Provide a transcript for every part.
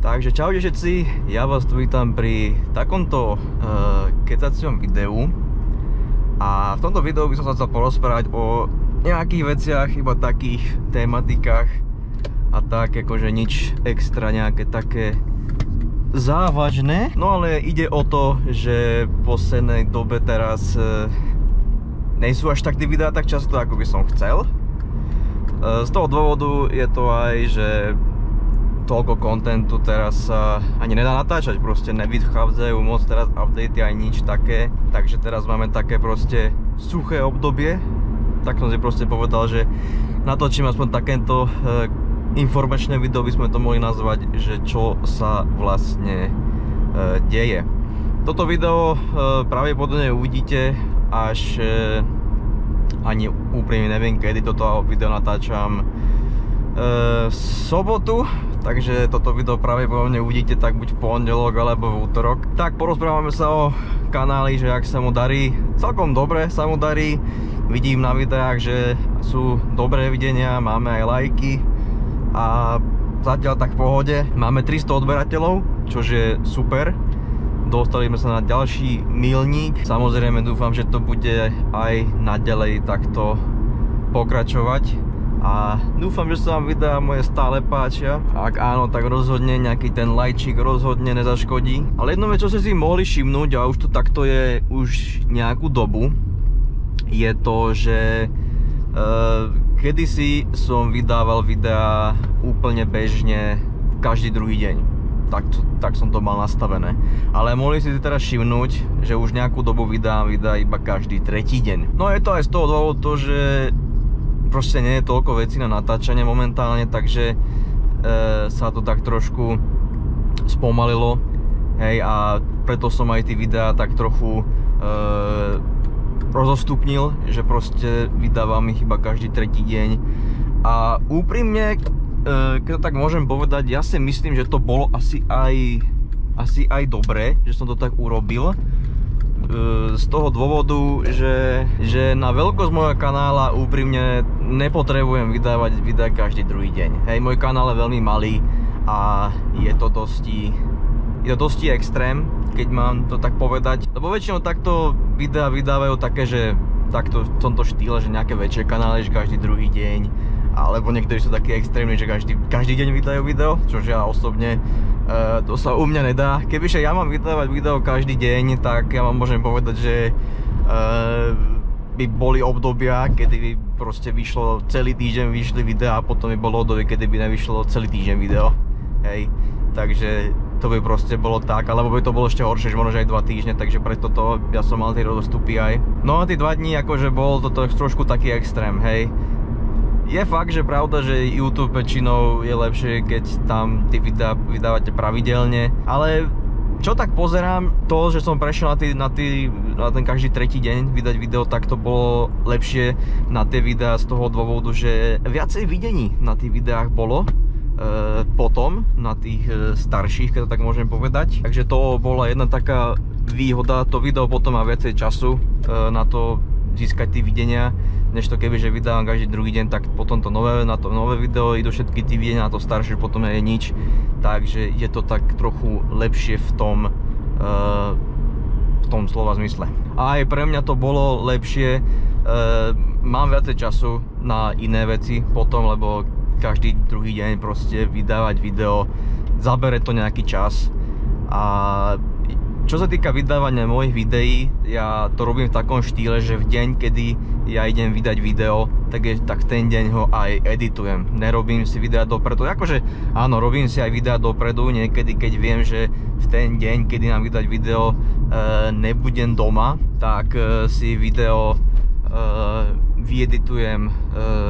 Takže čaute všetci, ja vás tu vítam pri takomto kecacom videu. A v tomto videu by som sa chcel porozprávať o nejakých veciach, iba takých tematikách a tak, akože nič extra nejaké také závažné. No ale ide o to, že v poslednej dobe teraz nejsú až tak tie videá tak často, ako by som chcel. Z toho dôvodu je to aj, že toľko kontentu teraz sa ani nedá natáčať, proste nevychádzajú moc teraz updaty aj nič také, takže teraz máme také proste suché obdobie. Tak som si proste povedal, že natočím aspoň takéto informačné video, by sme to mohli nazvať, že čo sa vlastne deje. Toto video pravdepodobne uvidíte až ani úprimne neviem kedy, toto video natáčam sobotu, takže toto video pravdepodobne uvidíte tak buď v pondelok alebo v útorok. Tak porozprávame sa o kanáli, že ak sa mu darí, celkom dobre sa mu darí. Vidím na videách, že sú dobré videnia, máme aj lajky a zatiaľ tak v pohode. Máme 300 odberateľov, čo je super. Dostali sme sa na ďalší milník. Samozrejme dúfam, že to bude aj naďalej takto pokračovať. A dúfam, že sa vám videá moje stále páčia. Ak áno, tak rozhodne nejaký ten lajčík rozhodne nezaškodí. Ale jedno vec, čo ste si mohli všimnúť, a už to takto je už nejakú dobu, je to, že kedysi som vydával videá úplne bežne každý druhý deň. Tak som to mal nastavené. Ale mohli si teraz všimnúť, že už nejakú dobu vydám videa iba každý tretí deň. No je to aj z toho dôvodu, že proste nie je toľko vecí na natáčanie momentálne, takže sa to tak trošku spomalilo. Hej, a preto som aj tie videá tak trochu rozostupnil, že proste vydávam ich iba každý tretí deň. A úprimne, keď to tak môžem povedať, ja si myslím, že to bolo asi aj dobré, že som to tak urobil. Z toho dôvodu, že na veľkosť môjho kanála úprimne nepotrebujem vydávať videá každý druhý deň. Hej, môj kanál je veľmi malý a je to dosti extrém, keď mám to tak povedať. Lebo väčšinou takto videá vydávajú také, že takto v tomto štýle, že nejaké väčšie kanály, že každý druhý deň. Alebo niektorí sú takí extrémni, že každý deň vydajú video, čože ja osobne to sa u mňa nedá. Kebyže ja mám vydávať video každý deň, tak ja vám môžem povedať, že by boli obdobia, kedy by proste vyšlo celý týždeň vyšli videá a potom by bolo obdobie, kedy by nevyšlo celý týždeň video. Hej, takže to by proste bolo tak, alebo by to bolo ešte horšie, že možno aj 2 týždne, takže preto to ja som mal tie rozostupy aj. No a tie 2 dní akože bol toto trošku taký extrém, hej. Je fakt, že pravda, že YouTube väčšinou je lepšie, keď tam tie videá vydávate pravidelne, ale čo tak pozerám, to, že som prešiel na ten každý tretí deň vydať video, tak to bolo lepšie na tie videá z toho dôvodu, že viacej videní na tých videách bolo potom, na tých starších, keď to tak môžem povedať. Takže to bola jedna taká výhoda, to video potom má viacej času na to získať tie videnia, než to kebyže vydávam každý druhý deň, tak potom to na to nové video idú všetky tie videnia, na to staršie potom je nič, takže je to tak trochu lepšie v tom slova zmysle. A aj pre mňa to bolo lepšie, mám viacej času na iné veci potom, lebo každý druhý deň proste vydávať video, zabere to nejaký čas. A čo sa týka vydávania mojich videí, ja to robím v takom štýle, že v deň, kedy ja idem vydať video, tak v ten deň ho aj editujem. Nerobím si videa dopredu, akože áno, robím si aj videa dopredu, niekedy keď viem, že v ten deň, kedy mám vydať video, nebudem doma, tak si video vyeditujem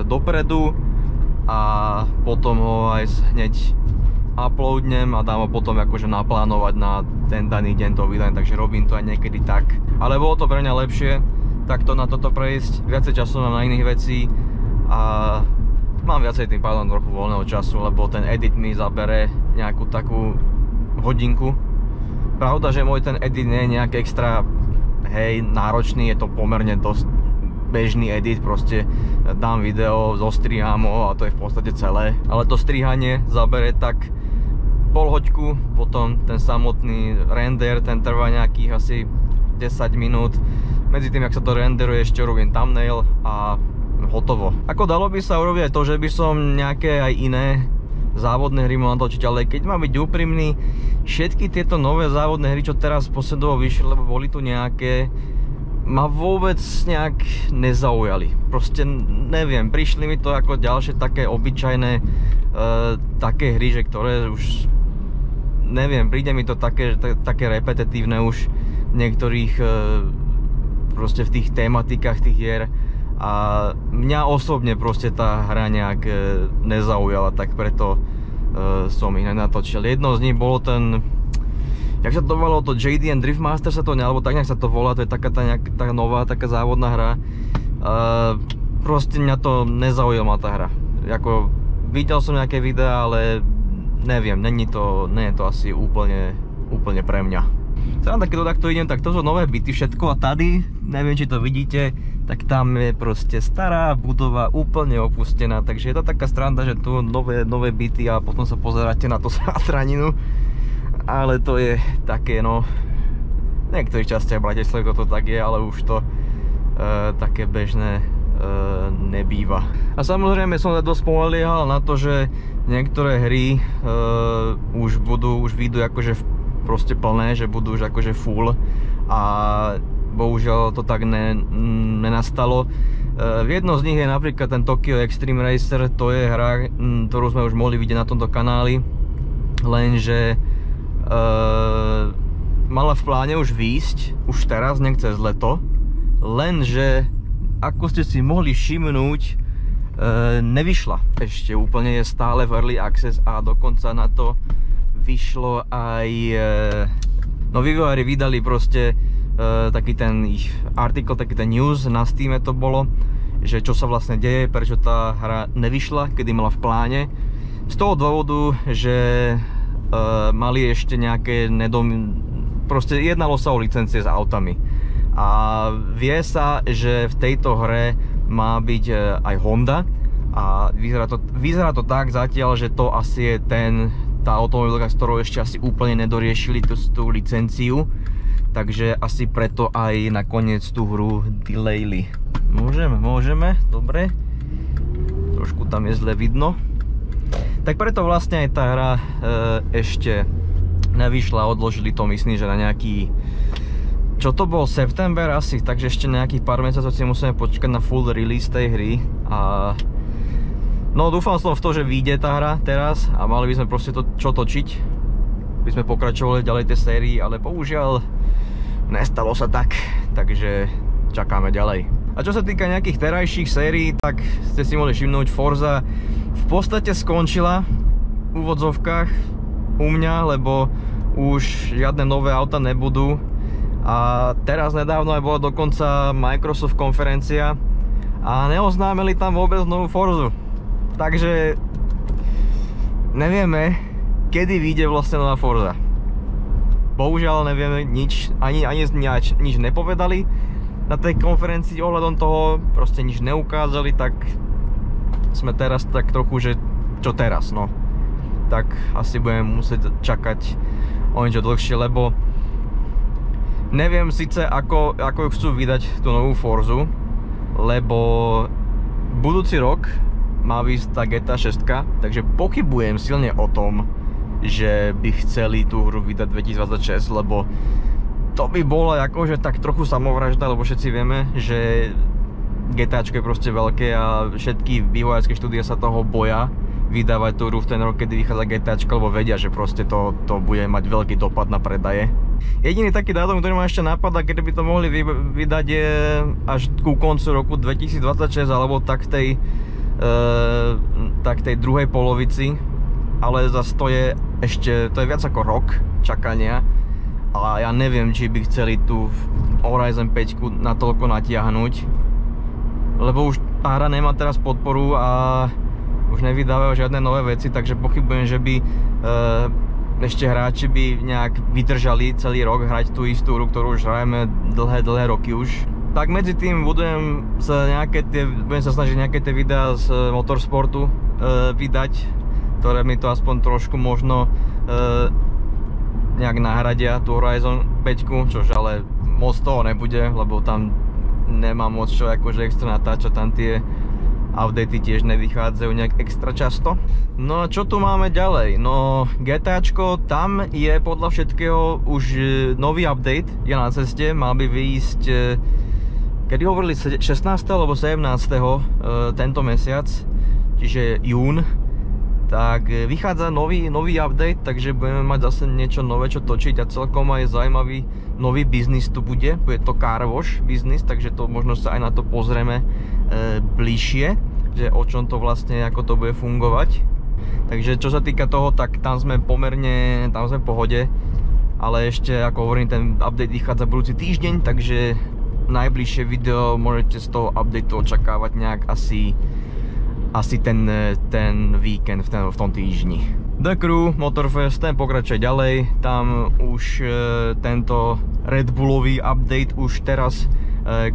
dopredu a potom ho aj hneď uploadnem a dám ho potom akože naplánovať na ten daný deň to vydanie, takže robím to aj niekedy tak. Ale bolo to pre mňa lepšie takto na toto prejsť, viacej času mám na iných vecí a mám viacej tým pádom trochu voľného času, lebo ten edit mi zabere nejakú takú hodinku. Pravda, že môj ten edit nie je nejak extra náročný, je to pomerne dosť bežný edit, proste dám video, zostriham ho a to je v podstate celé. Ale to strihanie zabere tak pol hoďku, potom ten samotný render, ten trvá nejakých asi 10 minút. Medzi tým, jak sa to renderuje, ešte robím thumbnail a hotovo. Ako dalo by sa urobiť aj to, že by som nejaké aj iné závodné hry mohol natočiť, ale keď mám byť úprimný, všetky tieto nové závodné hry, čo teraz posledovo vyšli, lebo boli tu nejaké, ma vôbec nejak nezaujali. Proste neviem, prišli mi to ako ďalšie také obyčajné také hry, že ktoré už neviem, príde mi to také repetitívne už v niektorých proste v tých tematikách tých hier a mňa osobne proste tá hra nejak nezaujala, tak preto som ich nenatočil. Jedno z nich bolo ten, jak sa to volalo, to JDM Drift Master sa to, alebo tak nejak sa to volá, to je taká tá nová, taká závodná hra. Proste mňa to nezaujala tá hra. Jako, videl som nejaké videá, ale neviem, nie je to asi úplne pre mňa. Tam keď takto idem, tak to sú nové byty všetko a tady, neviem či to vidíte, tak tam je proste stará budova úplne opustená, takže je to taká sranda, že tu nové byty a potom sa pozeráte na to sátraninu, ale to je také, no, v niektorých častiach Bratislavy to tak je, ale už to také bežné nebýva. A samozrejme som dosť spoliehal na to, že niektoré hry už vyjdú akože proste plné, že budú už akože full a bohužiaľ to tak nenastalo. Jedno z nich je napríklad ten Tokyo Extreme Racer, to je hra, ktorú sme už mohli vidieť na tomto kanáli, lenže mala v pláne už výjsť, už teraz, nie cez leto, lenže ako ste si mohli všimnúť, nevyšla. Ešte úplne je stále v Early Access a dokonca na to vyšlo aj, no vývojári vydali proste taký ten ich artikel, taký ten news, na Steame to bolo, že čo sa vlastne deje, prečo tá hra nevyšla, kedy mala v pláne. Z toho dôvodu, že mali ešte nejaké proste jednalo sa o licencie s autami. A vie sa, že v tejto hre má byť aj Honda a vyzerá to tak zatiaľ, že to asi je tá automobilka, s ktorou ešte asi úplne nedoriešili tú licenciu, takže asi preto aj nakoniec tú hru delayli. Môžeme, dobre, trošku tam je zle vidno. Tak preto vlastne aj tá hra ešte nevyšla, odložili to, myslím, že na nejaký, čo to bol, september asi, takže ešte nejakých pár mesiacov si musíme počkať na full release tej hry a no dúfal som v to, že vyjde tá hra teraz a mali by sme proste to čo točiť, by sme pokračovali ďalej tej sérii, ale bohužiaľ nestalo sa tak, takže čakáme ďalej. A čo sa týka nejakých terajších sérií, tak ste si mohli všimnúť, Forza v podstate skončila v úvodzovkách u mňa, lebo už žiadne nové auta nebudú a teraz nedávno aj bola dokonca Microsoft konferencia a neoznámili tam vôbec novú Forzu. Takže nevieme, kedy vyjde vlastne nová Forza. Bohužiaľ nevieme nič, ani nič nepovedali na tej konferencii ohľadom toho, proste nič neukázali, tak sme teraz tak trochu, že čo teraz, no. Tak asi budeme musieť čakať o niečo dlhšie, lebo neviem síce ako ju chcú vydať tú novú Forzu, lebo budúci rok má výsť tá GTA 6, takže pochybujem silne o tom, že by chceli tú hru vydať 2026, lebo to by bolo akože tak trochu samovražda, lebo všetci vieme, že GTAčko je proste veľké a všetky vývojárske štúdia sa toho boja vydávať tú hru v ten rok, kedy vychádza GTAčko, lebo vedia, že proste to bude mať veľký dopad na predaje. Jediný taký dátum, ktorý ma ešte napadá, kedy by to mohli vydať, je až ku koncu roku 2026 alebo tak tej druhej polovici, ale zase to je viac ako rok čakania a ja neviem, či by chceli tú Horizon 5 natoľko natiahnuť, lebo už tá hra nemá teraz podporu a už nevydávajú žiadne nové veci, takže pochybujem, že by ešte hráči by nejak vydržali celý rok hrať tú istú hru, ktorú už hrajeme dlhé roky už. Tak medzi tým budem sa snažiť nejaké tie videá z motorsportu vydať, ktoré mi to aspoň trošku možno nejak nahradia tú Horizon 5, čož ale moc toho nebude, lebo tam nemá moc čo akože extra natáčať, tam tie updaty tiež nevychádzajú nejak extra často. No a čo tu máme ďalej? No GTAčko, tam je podľa všetkého už nový update, je na ceste, mal by vyísť, kedy hovorili 16. alebo 17. Tento mesiac, čiže jún, tak vychádza nový update, takže budeme mať zase niečo nové čo točiť a celkom aj zaujímavý nový biznis tu bude to car wash biznis, takže to možno sa aj na to pozrieme bližšie, že o čom to vlastne, ako to bude fungovať. Takže čo sa týka toho, tak tam sme pomerne, tam sme v pohode, ale ešte ako hovorím, ten update vychádza budúci týždeň, takže najbližšie video môžete z toho updateu očakávať nejak asi ten víkend v tom týždni. The Crew Motorfest, ten pokračuje ďalej, tam už tento Red Bullový update už teraz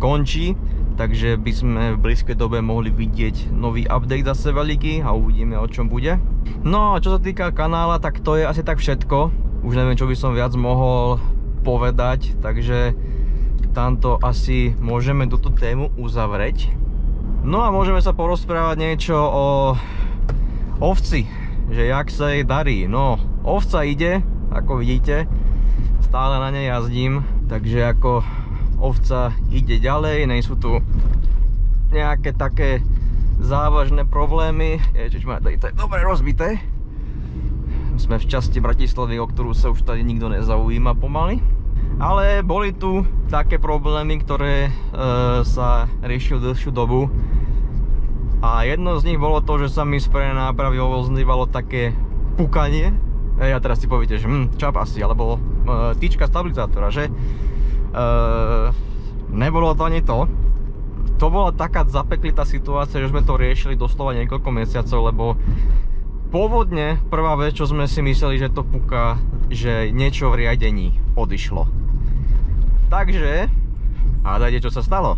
končí, takže by sme v blízkej dobe mohli vidieť nový update zase veľký a uvidíme, o čom bude. No a čo sa týka kanála, tak to je asi tak všetko, už neviem, čo by som viac mohol povedať, takže tamto asi môžeme túto tému uzavrieť. No a môžeme sa porozprávať niečo o ovci, že jak sa jej darí. No, ovca ide, ako vidíte, stále na nej jazdím, takže ako ovca ide ďalej, nejsú tu nejaké také závažné problémy. Ježišmarja, to je dobre rozbité. Sme v časti Bratislavy, o ktorú sa už tady nikto nezaujíma pomaly. Ale boli tu také problémy, ktoré sa riešili dlhšiu dobu. A jedno z nich bolo to, že sa mi z prednej nápravy ozývalo také pukanie. A teraz si poviete, že čap asi, alebo tyčka stabilizátora, že? Nebolo to ani to. To bola taká zapeklitá situácia, že sme to riešili doslova niekoľko mesiacov, lebo pôvodne prvá vec, čo sme si mysleli, že to puká, že niečo v riadení odišlo. Takže, hádajte, čo sa stalo?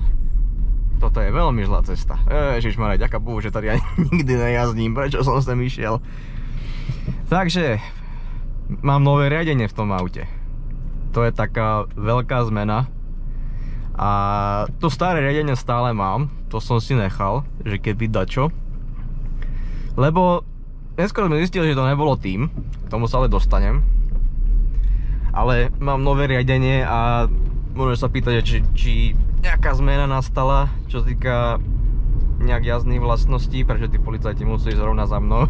Toto je veľmi zlá cesta. Ježišmarja, ďaká Bohu, že tady ja nikdy nejazdím, prečo som sem išiel. Takže, mám nové riadenie v tom aute. To je taká veľká zmena. A to staré riadenie stále mám, to som si nechal, že keby dačo. Lebo neskôr sme zistili, že to nebolo tým, k tomu sa ale dostanem. Ale mám nové riadenie a môžem sa pýtať, či nejaká zmena nastala, čo sa týka nejak jazdných vlastností, prečo tí policajti musí ísť zrovna za mnou.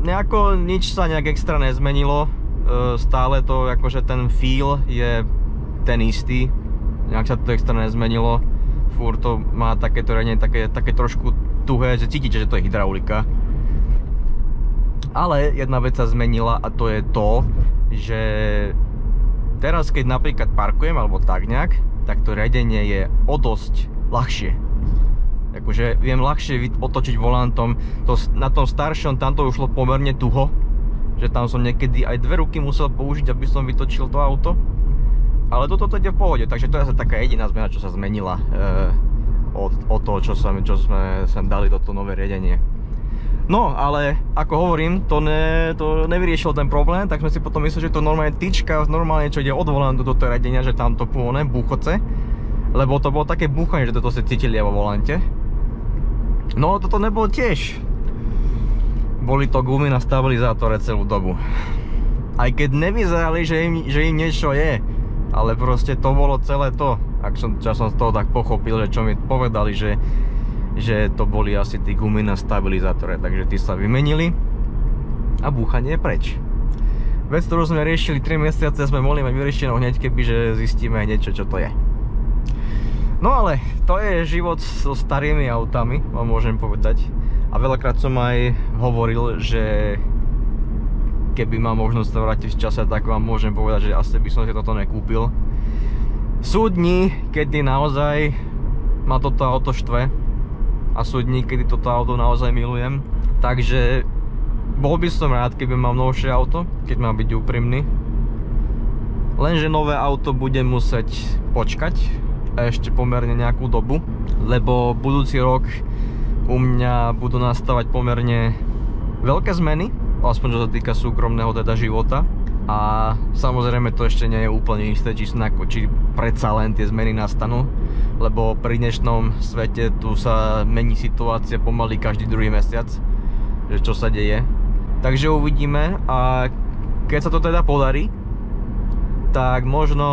Nejako nič sa nejak extra nezmenilo, stále to akože ten feel je ten istý, nejak sa to extra nezmenilo, furt to má takéto riadenie, také trošku tuhé, že cítite, že to je hydraulika. Ale jedna vec sa zmenila a to je to, že teraz keď napríklad parkujem alebo tak nejak, tak to riadenie je o dosť ľahšie. Akože viem ľahšie otočiť volantom, na tom staršom tam to ušlo pomerne tuho, že tam som niekedy aj dve ruky musel použiť, aby som vytočil to auto. Ale toto ide v pohode, takže to je asi taká jediná zmena, čo sa zmenila od toho, čo sme sem dali toto nové riadenie. No, ale ako hovorím, to nevyriešilo ten problém, tak sme si potom mysleli, že to normálne tyčka, normálne čo ide od volantu do toho riadenia, že tam to pône, búchoce. Lebo to bolo také búchanie, že toto si cítili vo volante. No, toto nebolo tiež. Boli to gumy na stabilizátore celú dobu. Aj keď nevyzerali, že im niečo je, ale proste to bolo celé to. Čo som z toho tak pochopil, že čo mi povedali, že to boli asi tí gumy na stabilizátore, takže tí sa vymenili a búchanie je preč. Vec, ktorú sme riešili 3 mesiace, sme mohli mať vyriešenú hneď, kebyže zistíme niečo, čo to je. No ale to je život so starými autami, vám môžem povedať. A veľakrát som aj hovoril, že keby mal možnosť sa vrátiť v čase, tak vám môžem povedať, že asi by som si toto nekúpil. Sú dni, kedy naozaj ma toto auto štve a sú dni, kedy toto auto naozaj milujem. Takže bol by som rád, keby mám novšie auto, keď mám byť úprimný. Lenže nové auto budem musieť počkať ešte pomerne nejakú dobu, lebo budúci rok u mňa budú nastávať pomerne veľké zmeny, aspoň čo sa týka súkromného teda života. A samozrejme to ešte nie je úplne isté, či predsa len tie zmeny nastanú, lebo pri dnešnom svete tu sa mení situácia pomaly každý druhý mesiac, že čo sa deje. Takže uvidíme, a keď sa to teda podarí, tak možno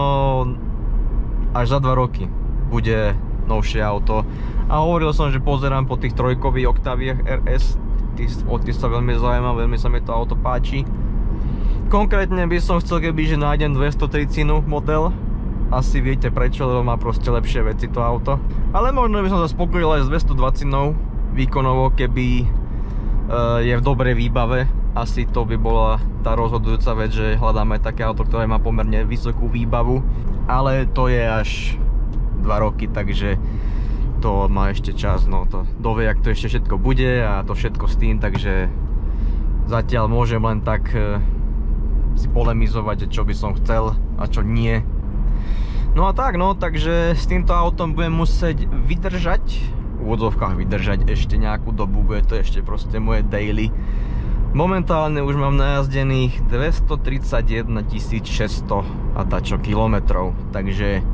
až za 2 roky bude novšie auto. A hovoril som, že pozerám po tých trojkových Octaviách RS, tí sa veľmi zaujímavé, veľmi sa mi to auto páči. Konkrétne by som chcel, kebyže nájdem 230 model. Asi viete prečo, lebo má proste lepšie veci to auto. Ale možno by som sa spokojil aj s 220 výkonovo, keby je v dobrej výbave. Asi to by bola tá rozhodujúca vec, že hľadáme také auto, ktoré má pomerne vysokú výbavu. Ale to je až 2 roky, takže to má ešte čas. No to dovie, jak to ešte všetko bude a to všetko s tým, takže zatiaľ môžem len tak si polemizovať, že čo by som chcel a čo nie. No a tak, no, takže s týmto autom budem musieť vydržať, v úvodzovkách vydržať ešte nejakú dobu, bude to ešte proste moje daily. Momentálne už mám najazdených 231 600 a tačo kilometrov, takže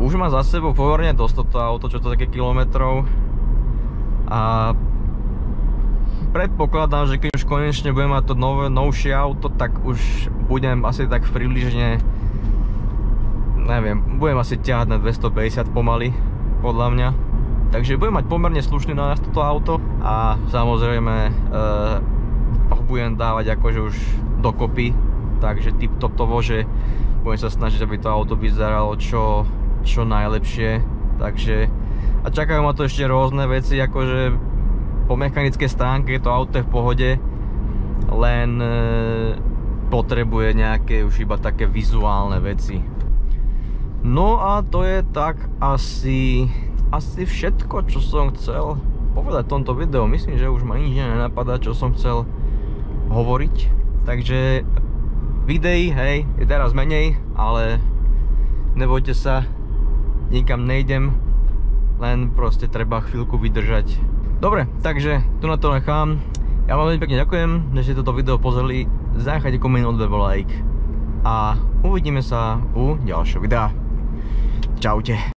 už má za sebou pomerne dosť toto auto, čo to také kilometrov. A predpokladám, že keď už konečne budem mať to novšie auto, tak už budem asi tak približne, neviem, budem asi ťahať na 250 pomaly, podľa mňa. Takže budem mať pomerne slušný nájazd toto auto a samozrejme ho budem dávať akože už dokopy, takže tip-topovo, že budem sa snažiť, aby to auto vyzeralo čo najlepšie. Takže a čakajú ma to ešte rôzne veci, akože po mechanickej stránke to auto je v pohode, len potrebuje nejaké už iba také vizuálne veci. No a to je tak asi všetko, čo som chcel povedať v tomto videu. Myslím, že už ma nič nenapadá, čo som chcel hovoriť. Takže videí, hej, je teraz menej, ale nebojte sa, nikam nejdem, len proste treba chvíľku vydržať. Dobre, takže tu na to nechám. Ja vám veľmi pekne ďakujem, že ste toto video pozreli. Zanechajte koment, odber, like. A uvidíme sa u ďalšieho videa. Čaute.